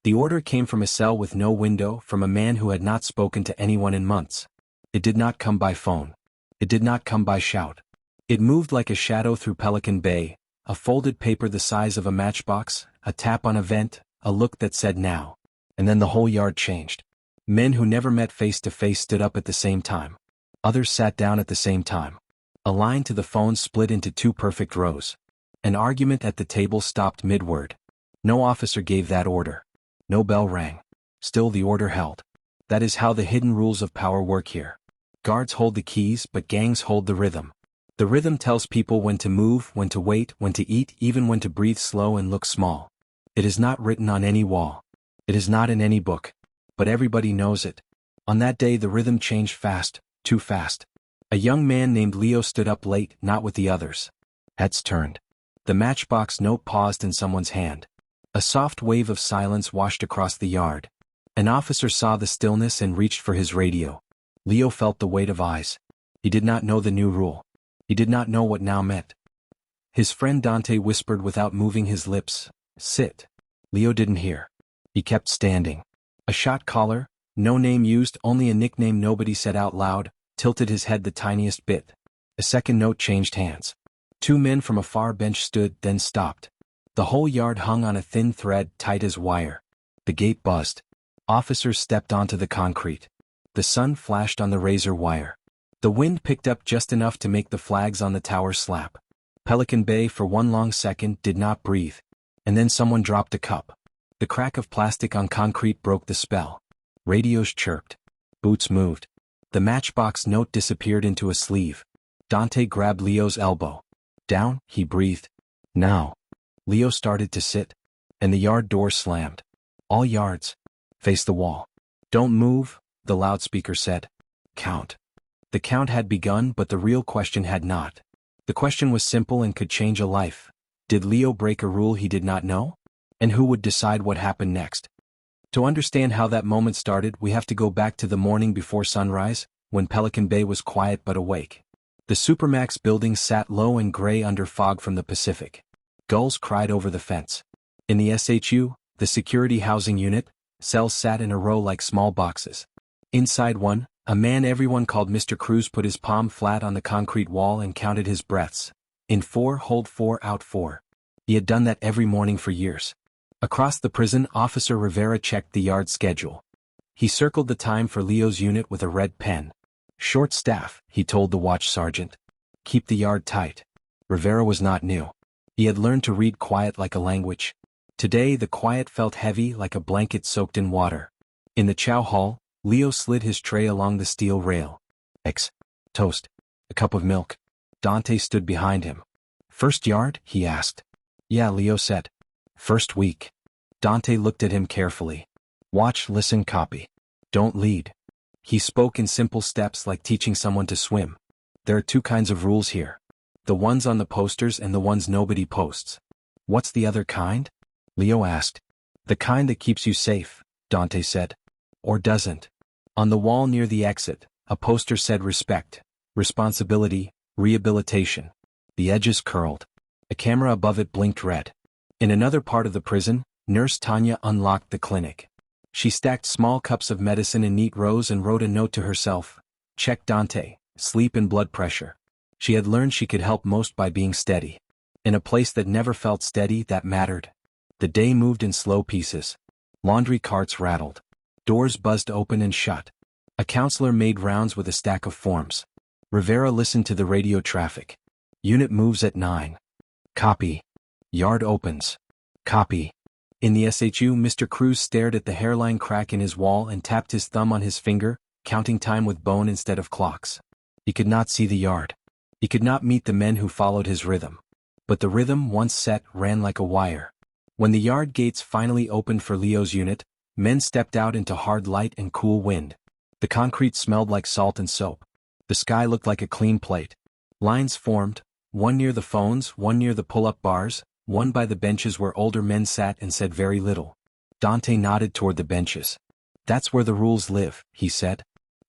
The order came from a cell with no window, from a man who had not spoken to anyone in months. It did not come by phone. It did not come by shout. It moved like a shadow through Pelican Bay, a folded paper the size of a matchbox, a tap on a vent, a look that said now. And then the whole yard changed. Men who never met face to face stood up at the same time. Others sat down at the same time. A line to the phone split into two perfect rows. An argument at the table stopped mid-word. No officer gave that order. No bell rang. Still the order held. That is how the hidden rules of power work here. Guards hold the keys, but gangs hold the rhythm. The rhythm tells people when to move, when to wait, when to eat, even when to breathe slow and look small. It is not written on any wall. It is not in any book. But everybody knows it. On that day the rhythm changed fast, too fast. A young man named Leo stood up late, not with the others. Heads turned. The matchbox note paused in someone's hand. A soft wave of silence washed across the yard. An officer saw the stillness and reached for his radio. Leo felt the weight of eyes. He did not know the new rule. He did not know what now meant. His friend Dante whispered without moving his lips, "Sit." Leo didn't hear. He kept standing. A shot caller, no name used, only a nickname nobody said out loud, tilted his head the tiniest bit. A second note changed hands. Two men from a far bench stood, then stopped. The whole yard hung on a thin thread, tight as wire. The gate buzzed. Officers stepped onto the concrete. The sun flashed on the razor wire. The wind picked up just enough to make the flags on the tower slap. Pelican Bay for one long second did not breathe. And then someone dropped a cup. The crack of plastic on concrete broke the spell. Radios chirped. Boots moved. The matchbox note disappeared into a sleeve. Dante grabbed Leo's elbow. "Down," he breathed. "Now." Leo started to sit. And the yard door slammed. "All yards. Face the wall. Don't move," the loudspeaker said. "Count." The count had begun, but the real question had not. The question was simple and could change a life. Did Leo break a rule he did not know? And who would decide what happened next? To understand how that moment started, we have to go back to the morning before sunrise, when Pelican Bay was quiet but awake. The Supermax building sat low and gray under fog from the Pacific. Gulls cried over the fence. In the SHU, the security housing unit, cells sat in a row like small boxes. Inside one, a man everyone called Mr. Cruz put his palm flat on the concrete wall and counted his breaths. In 4, hold 4, out 4. He had done that every morning for years. Across the prison, Officer Rivera checked the yard schedule. He circled the time for Leo's unit with a red pen. "Short staff," he told the watch sergeant. "Keep the yard tight." Rivera was not new. He had learned to read quiet like a language. Today the quiet felt heavy like a blanket soaked in water. In the chow hall, Leo slid his tray along the steel rail. "Eggs. Toast. A cup of milk." Dante stood behind him. "First yard?" he asked. "Yeah," Leo said. "First week." Dante looked at him carefully. "Watch, listen, copy. Don't lead." He spoke in simple steps like teaching someone to swim. "There are two kinds of rules here. The ones on the posters and the ones nobody posts." "What's the other kind?" Leo asked. "The kind that keeps you safe," Dante said. "Or doesn't." On the wall near the exit, a poster said respect, responsibility, rehabilitation. The edges curled. A camera above it blinked red. In another part of the prison, Nurse Tanya unlocked the clinic. She stacked small cups of medicine in neat rows and wrote a note to herself. "Check Dante, sleep and blood pressure." She had learned she could help most by being steady. In a place that never felt steady, that mattered. The day moved in slow pieces. Laundry carts rattled. Doors buzzed open and shut. A counselor made rounds with a stack of forms. Rivera listened to the radio traffic. "Unit moves at 9. Copy. Yard opens. Copy." In the SHU, Mr. Cruz stared at the hairline crack in his wall and tapped his thumb on his finger, counting time with bone instead of clocks. He could not see the yard. He could not meet the men who followed his rhythm. But the rhythm, once set, ran like a wire. When the yard gates finally opened for Leo's unit, men stepped out into hard light and cool wind. The concrete smelled like salt and soap. The sky looked like a clean plate. Lines formed, one near the phones, one near the pull-up bars, one by the benches where older men sat and said very little. Dante nodded toward the benches. "That's where the rules live," he said.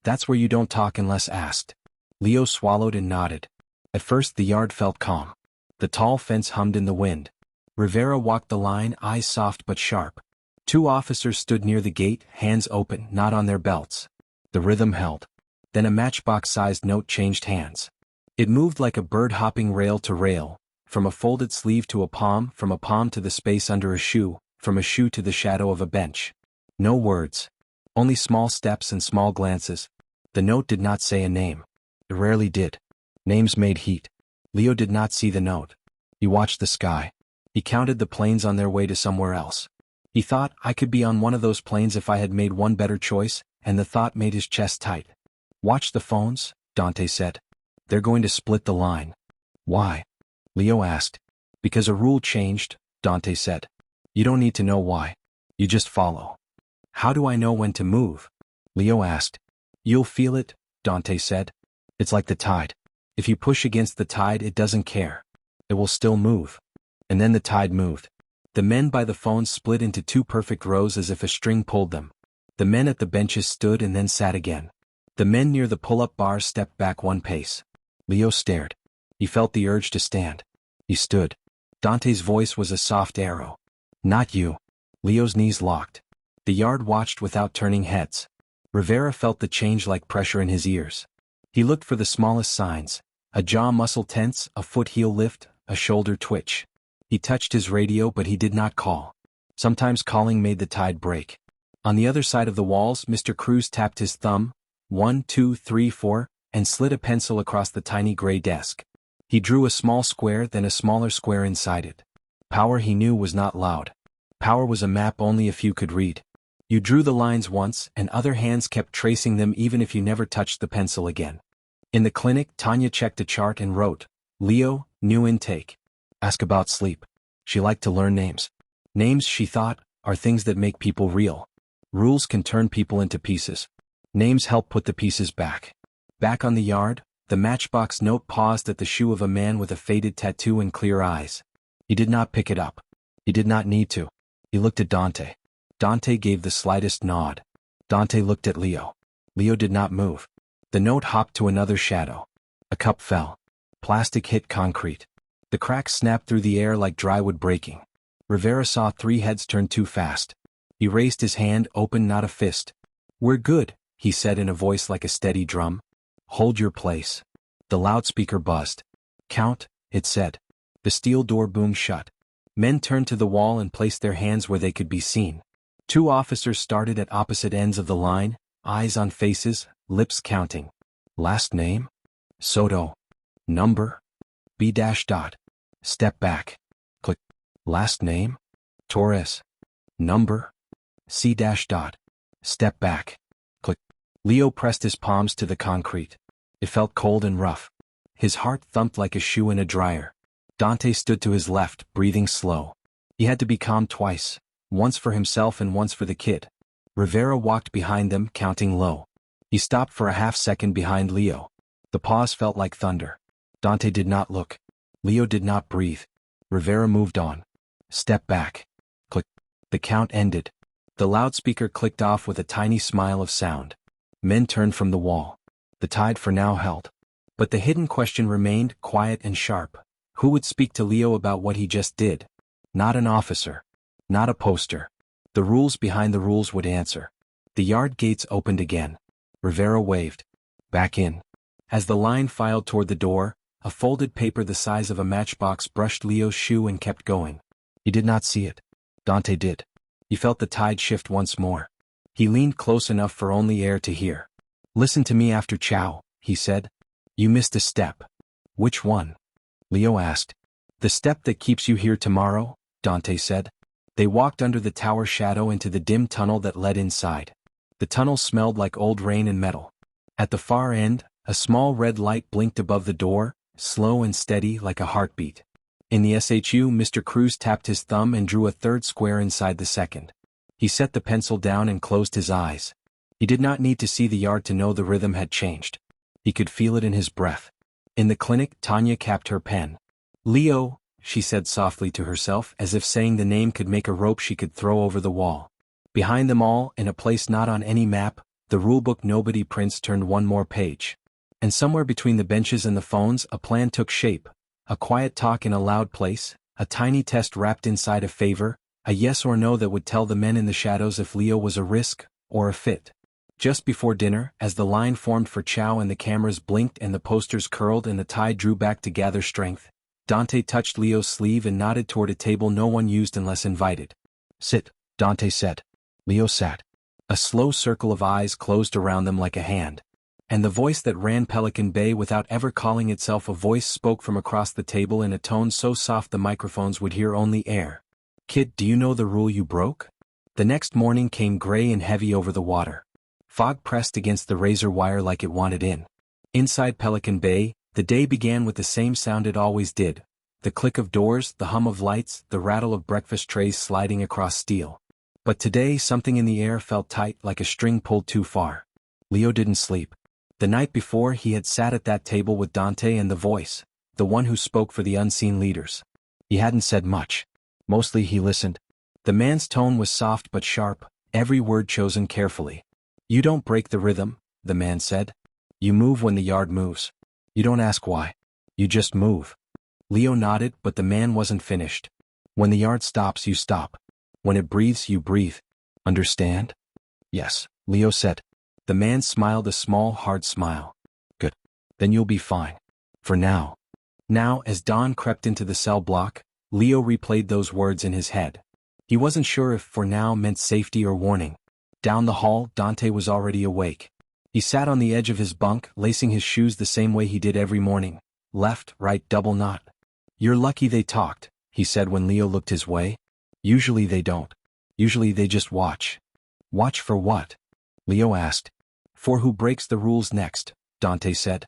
"That's where you don't talk unless asked." Leo swallowed and nodded. At first the yard felt calm. The tall fence hummed in the wind. Rivera walked the line, eyes soft but sharp. Two officers stood near the gate, hands open, not on their belts. The rhythm held. Then a matchbox-sized note changed hands. It moved like a bird hopping rail to rail, from a folded sleeve to a palm, from a palm to the space under a shoe, from a shoe to the shadow of a bench. No words. Only small steps and small glances. The note did not say a name. It rarely did. Names made heat. Leo did not see the note. He watched the sky. He counted the planes on their way to somewhere else. He thought, I could be on one of those planes if I had made one better choice, and the thought made his chest tight. Watch the phones, Dante said. They're going to split the line. Why? Leo asked. Because a rule changed, Dante said. You don't need to know why. You just follow. How do I know when to move? Leo asked. You'll feel it, Dante said. It's like the tide. If you push against the tide, it doesn't care. It will still move. And then the tide moved. The men by the phones split into two perfect rows as if a string pulled them. The men at the benches stood and then sat again. The men near the pull-up bars stepped back one pace. Leo stared. He felt the urge to stand. He stood. Dante's voice was a soft arrow. Not you. Leo's knees locked. The yard watched without turning heads. Rivera felt the change like pressure in his ears. He looked for the smallest signs. A jaw muscle tense, a foot heel lift, a shoulder twitch. He touched his radio but he did not call. Sometimes calling made the tide break. On the other side of the walls, Mr. Cruz tapped his thumb, 1, 2, 3, 4, and slid a pencil across the tiny gray desk. He drew a small square, then a smaller square inside it. Power, he knew, was not loud. Power was a map only a few could read. You drew the lines once, and other hands kept tracing them even if you never touched the pencil again. In the clinic, Tanya checked a chart and wrote, Leo, new intake. Ask about sleep. She liked to learn names. Names, she thought, are things that make people real. Rules can turn people into pieces. Names help put the pieces back. Back on the yard, the matchbox note paused at the shoe of a man with a faded tattoo and clear eyes. He did not pick it up. He did not need to. He looked at Dante. Dante gave the slightest nod. Dante looked at Leo. Leo did not move. The note hopped to another shadow. A cup fell. Plastic hit concrete. The cracks snapped through the air like drywood breaking. Rivera saw three heads turn too fast. He raised his hand, open, not a fist. We're good, he said in a voice like a steady drum. Hold your place. The loudspeaker buzzed. Count, it said. The steel door boomed shut. Men turned to the wall and placed their hands where they could be seen. Two officers started at opposite ends of the line, eyes on faces, lips counting. Last name? Soto. Number? B dash dot. Step back. Click. Last name? Torres. Number? C dash dot. Step back. Click. Leo pressed his palms to the concrete. It felt cold and rough. His heart thumped like a shoe in a dryer. Dante stood to his left, breathing slow. He had to be calm twice, once for himself and once for the kid. Rivera walked behind them, counting low. He stopped for a half-second behind Leo. The pause felt like thunder. Dante did not look. Leo did not breathe. Rivera moved on. Step back. Click. The count ended. The loudspeaker clicked off with a tiny smile of sound. Men turned from the wall. The tide for now held. But the hidden question remained, quiet and sharp. Who would speak to Leo about what he just did? Not an officer. Not a poster. The rules behind the rules would answer. The yard gates opened again. Rivera waved. Back in. As the line filed toward the door, a folded paper the size of a matchbox brushed Leo's shoe and kept going. He did not see it. Dante did. He felt the tide shift once more. He leaned close enough for only air to hear. Listen to me after chow, he said. You missed a step. Which one? Leo asked. The step that keeps you here tomorrow, Dante said. They walked under the tower shadow into the dim tunnel that led inside. The tunnel smelled like old rain and metal. At the far end, a small red light blinked above the door, slow and steady like a heartbeat. In the SHU, Mr. Cruz tapped his thumb and drew a third square inside the second. He set the pencil down and closed his eyes. He did not need to see the yard to know the rhythm had changed. He could feel it in his breath. In the clinic, Tanya capped her pen. Leo, she said softly to herself, as if saying the name could make a rope she could throw over the wall. Behind them all, in a place not on any map, the rulebook nobody prints turned one more page. And somewhere between the benches and the phones, a plan took shape. A quiet talk in a loud place, a tiny test wrapped inside a favor, A yes or no that would tell the men in the shadows if Leo was a risk or a fit. Just before dinner, as the line formed for chow and the cameras blinked and the posters curled and the tide drew back to gather strength, Dante touched Leo's sleeve and nodded toward a table no one used unless invited. "Sit," Dante said. Leo sat. A slow circle of eyes closed around them like a hand. And the voice that ran Pelican Bay without ever calling itself a voice spoke from across the table in a tone so soft the microphones would hear only air. "Kid, do you know the rule you broke?" The next morning came gray and heavy over the water. Fog pressed against the razor wire like it wanted in. Inside Pelican Bay, the day began with the same sound it always did. The click of doors, the hum of lights, the rattle of breakfast trays sliding across steel. But today something in the air felt tight like a string pulled too far. Leo didn't sleep. The night before he had sat at that table with Dante and the voice, the one who spoke for the unseen leaders. He hadn't said much. Mostly he listened. The man's tone was soft but sharp, every word chosen carefully. "You don't break the rhythm," the man said. "You move when the yard moves. You don't ask why. You just move." Leo nodded, but the man wasn't finished. "When the yard stops, you stop. When it breathes, you breathe. Understand?" "Yes," Leo said. The man smiled a small, hard smile. "Good. Then you'll be fine. For now." Now, as dawn crept into the cell block, Leo replayed those words in his head. He wasn't sure if "for now" meant safety or warning. Down the hall, Dante was already awake. He sat on the edge of his bunk, lacing his shoes the same way he did every morning. Left, right, double knot. "You're lucky they talked," he said when Leo looked his way. "Usually they don't. Usually they just watch." "Watch for what?" Leo asked. "For who breaks the rules next," Dante said.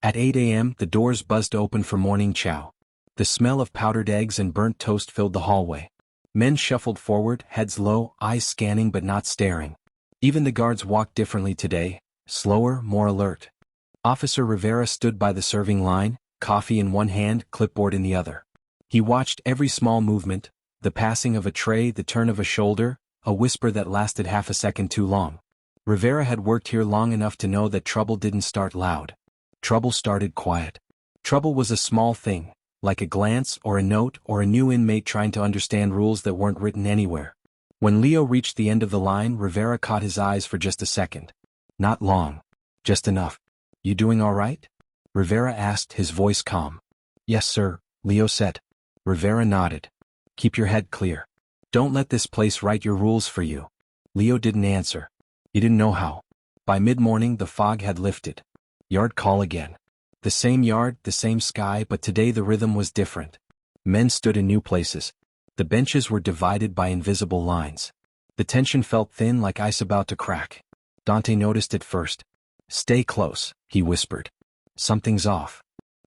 At 8 a.m. the doors buzzed open for morning chow. The smell of powdered eggs and burnt toast filled the hallway. Men shuffled forward, heads low, eyes scanning but not staring. Even the guards walked differently today, slower, more alert. Officer Rivera stood by the serving line, coffee in one hand, clipboard in the other. He watched every small movement, the passing of a tray, the turn of a shoulder, a whisper that lasted half a second too long. Rivera had worked here long enough to know that trouble didn't start loud. Trouble started quiet. Trouble was a small thing, like a glance or a note or a new inmate trying to understand rules that weren't written anywhere. When Leo reached the end of the line, Rivera caught his eyes for just a second. Not long. Just enough. "You doing all right?" Rivera asked, his voice calm. "Yes, sir," Leo said. Rivera nodded. "Keep your head clear. Don't let this place write your rules for you." Leo didn't answer. He didn't know how. By mid-morning the fog had lifted. Yard call again. The same yard, the same sky, but today the rhythm was different. Men stood in new places. The benches were divided by invisible lines. The tension felt thin like ice about to crack. Dante noticed it first. "Stay close," he whispered. "Something's off."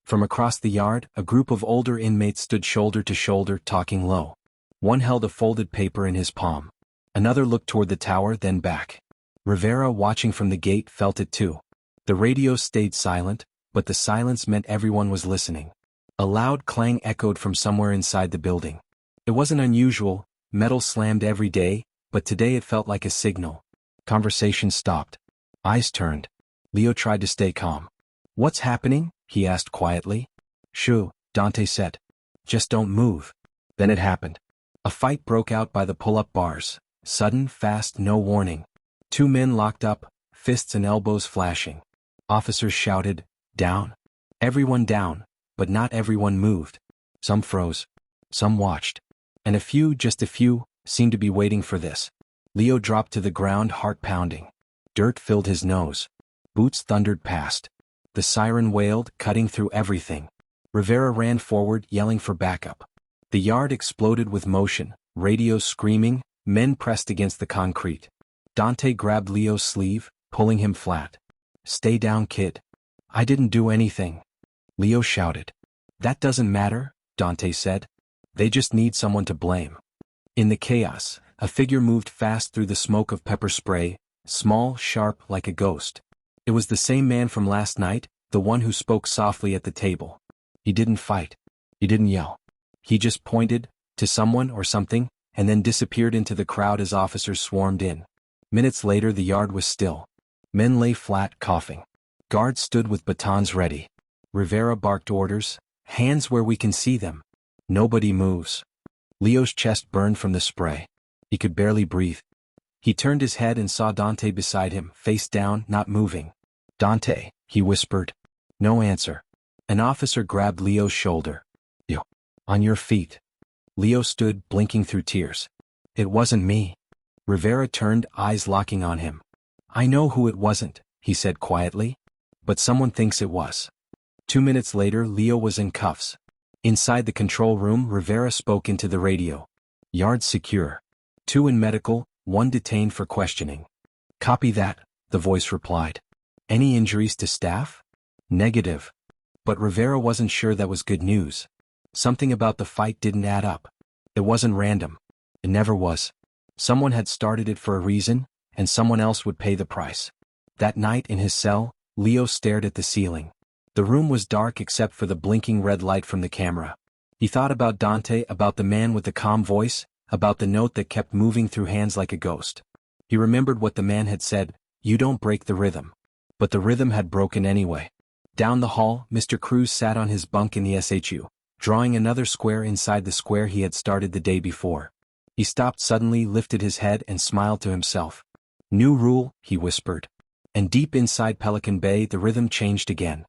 From across the yard, a group of older inmates stood shoulder to shoulder, talking low. One held a folded paper in his palm. Another looked toward the tower, then back. Rivera, watching from the gate, felt it too. The radio stayed silent, but the silence meant everyone was listening. A loud clang echoed from somewhere inside the building. It wasn't unusual, metal slammed every day, but today it felt like a signal. Conversation stopped. Eyes turned. Leo tried to stay calm. "What's happening?" he asked quietly. "Shoo," Dante said. "Just don't move." Then it happened. A fight broke out by the pull-up bars. Sudden, fast, no warning. Two men locked up, fists and elbows flashing. Officers shouted, "Down." Everyone down, but not everyone moved. Some froze. Some watched. And a few, just a few, seemed to be waiting for this. Leo dropped to the ground, heart pounding. Dirt filled his nose. Boots thundered past. The siren wailed, cutting through everything. Rivera ran forward, yelling for backup. The yard exploded with motion, radios screaming, men pressed against the concrete. Dante grabbed Leo's sleeve, pulling him flat. "Stay down, kid." "I didn't do anything," Leo shouted. "That doesn't matter," Dante said. "They just need someone to blame." In the chaos, a figure moved fast through the smoke of pepper spray, small, sharp, like a ghost. It was the same man from last night, the one who spoke softly at the table. He didn't fight. He didn't yell. He just pointed, to someone or something, and then disappeared into the crowd as officers swarmed in. Minutes later the yard was still. Men lay flat, coughing. Guards stood with batons ready. Rivera barked orders, "Hands where we can see them." Nobody moves. Leo's chest burned from the spray. He could barely breathe. He turned his head and saw Dante beside him, face down, not moving. "Dante," he whispered. No answer. An officer grabbed Leo's shoulder. "You. On your feet." Leo stood, blinking through tears. "It wasn't me." Rivera turned, eyes locking on him. "I know who it wasn't," he said quietly. "But someone thinks it was." 2 minutes later, Leo was in cuffs. Inside the control room, Rivera spoke into the radio. "Yards secure. 2 in medical, 1 detained for questioning." "Copy that," the voice replied. "Any injuries to staff?" "Negative." But Rivera wasn't sure that was good news. Something about the fight didn't add up. It wasn't random. It never was. Someone had started it for a reason, and someone else would pay the price. That night in his cell, Leo stared at the ceiling. The room was dark except for the blinking red light from the camera. He thought about Dante, about the man with the calm voice, about the note that kept moving through hands like a ghost. He remembered what the man had said, "You don't break the rhythm." But the rhythm had broken anyway. Down the hall, Mr. Cruz sat on his bunk in the SHU, drawing another square inside the square he had started the day before. He stopped suddenly, lifted his head and smiled to himself. "New rule," he whispered. And deep inside Pelican Bay, the rhythm changed again.